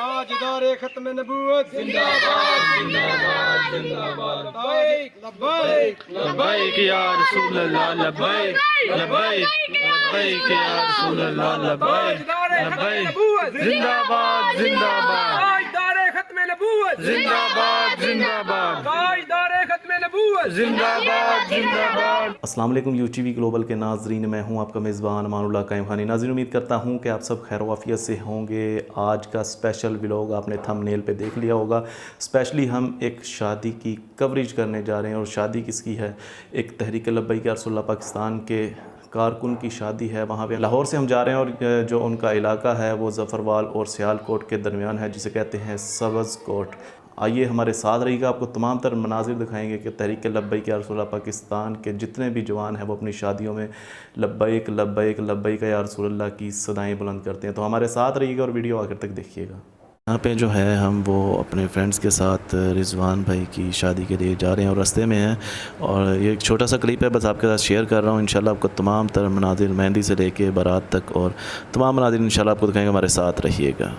ताजदारे खत्म नबूवत जिंदाबाद जिंदाबाद जिंदाबाद। लब्बैक लब्बैक या रसूल अल्लाह लब्बैक लब्बैक लब्बैक या रसूल अल्लाह लब्बैक लब्बैक जिंदाबाद जिंदाबाद ताजदारे खत्म नबूवत जिंदाबाद जिंदाबाद ताजदारे खत्म नबूवत जिंदाबाद जिंदाबाद। अस्सलाम वालेकुम यूटीवी ग्लोबल के नाजरीन, मैं हूं आपका मेज़बान अमानुल्लाह कायम खानी। नाज़रीन, उम्मीद करता हूं कि आप सब खैर वाफियत से होंगे। आज का स्पेशल व्लॉग आपने थंबनेल पे देख लिया होगा। स्पेशली हम एक शादी की कवरेज करने जा रहे हैं। और शादी किसकी है? एक तहरीक लब्बैक या रसूलुल्लाह पाकिस्तान के कारकुन की शादी है। वहाँ पे लाहौर से हम जा रहे हैं और जो उनका इलाका है वो ज़फ़रवाल और सियालकोट के दरमियान है, जिसे कहते हैं सब्ज़ कोट। आइए हमारे साथ रहिएगा, आपको तमाम तर मनाजिर दिखाएंगे कि तहरीक लब्बैक या रसूलुल्लाह पाकिस्तान के जितने भी जवान हैं वो अपनी शादियों में लब्बैक लब्बैक लब्बैक या रसूलुल्लाह की सदाएँ बुलंद करते हैं। तो हमारे साथ रहिएगा और वीडियो आखिर तक देखिएगा। यहाँ पे जो है हम वो अपने फ्रेंड्स के साथ रिजवान भाई की शादी के लिए जा रहे हैं और रास्ते में हैं। और ये एक छोटा सा क्लिप है, बस आपके साथ शेयर कर रहा हूँ। इंशाल्लाह आपको तमाम तर मनाजिर मेहंदी से लेके बारात तक और तमाम मनाजिर इंशाल्लाह आपको दिखाएंगे। हमारे साथ रहिएगा।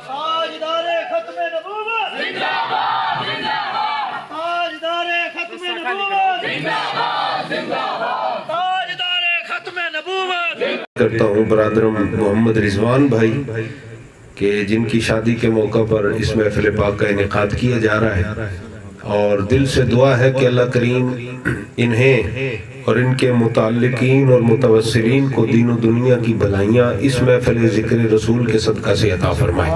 ताजदारे खत्म नबूवत जिंदाबाद जिंदाबाद ताजदारे खत्म नबूवत जिंदाबाद जिंदाबाद ताजदारे खत्म नबूवत। करता हूँ बरादर मोहम्मद रिजवान भाई के, जिनकी शादी के मौका पर इस महफिल पाक का इनेकाद किया जा रहा है। और दिल से दुआ है कि अल्लाह करीम इन्हें और इनके मुताल्लिकीन और मुतवस्सिलीन को दीन और दुनिया की भलाइयाँ इस महफिल ज़िक्र रसूल के सदका से अता फरमाए।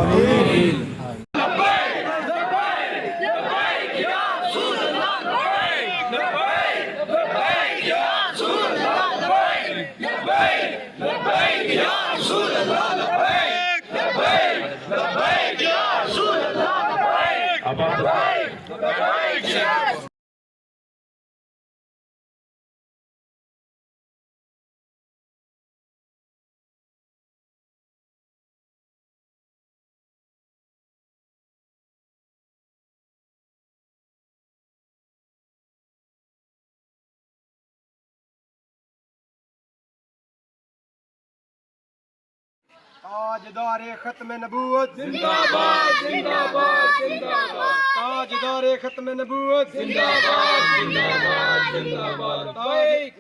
ताजदारे खत्म नबूवत जिंदाबाद जिंदाबाद जिंदाबाद ताजदारे खत्म नबूवत जिंदाबाद जिंदाबाद जिंदाबाद।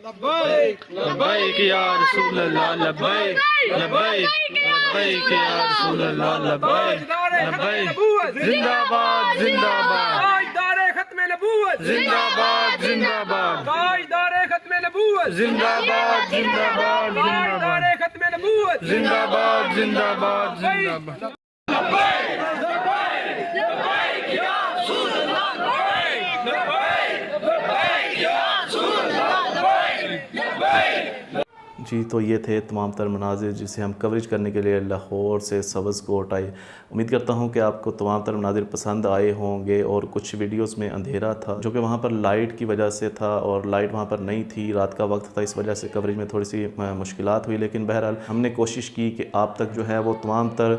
लब्बैक लब्बैक या रसूल अल्लाह लब्बैक लब्बैक लब्बैक या रसूल अल्लाह लब्बैक लब्बैक जिंदाबाद जिंदाबाद ताजदारे खत्म नबूवत जिंदाबाद जिंदाबाद ताजदारे खत्म नबूवत जिंदाबाद जिंदाबाद ताजदारे खत्म नबूवत जिंदाबाद जिंदाबाद जिंदाबाद। जी, तो ये थे तमाम तर मनाजिर जिसे हम कवरेज करने के लिए लाहौर से सब्ज़ कोट आए। उम्मीद करता हूँ कि आपको तमाम तर मनाजिर पसंद आए होंगे। और कुछ वीडियोस में अंधेरा था, जो कि वहाँ पर लाइट की वजह से था और लाइट वहाँ पर नहीं थी, रात का वक्त था, इस वजह से कवरेज में थोड़ी सी मुश्किलात हुई। लेकिन बहरहाल हमने कोशिश की कि आप तक जो है वो तमाम तर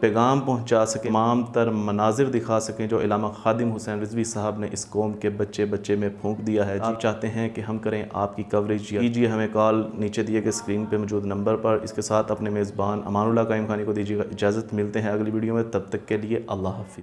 पैगाम पहुँचा सकें, तमाम तर मनाजिर दिखा सकें जो इलामा खादिम हुसैन रिजवी साहब ने इस कौम के बच्चे बच्चे में फूंक दिया है। आप चाहते हैं कि हम करें आपकी कवरेज, कीजिए हमें कॉल नीचे दिए गए स्क्रीन पे मौजूद नंबर पर। इसके साथ अपने मेज़बान अमानुल्लाह कायम खानी को दीजिएगा इजाज़त। मिलते हैं अगली वीडियो में, तब तक के लिए अल्लाह हाफ़िज़।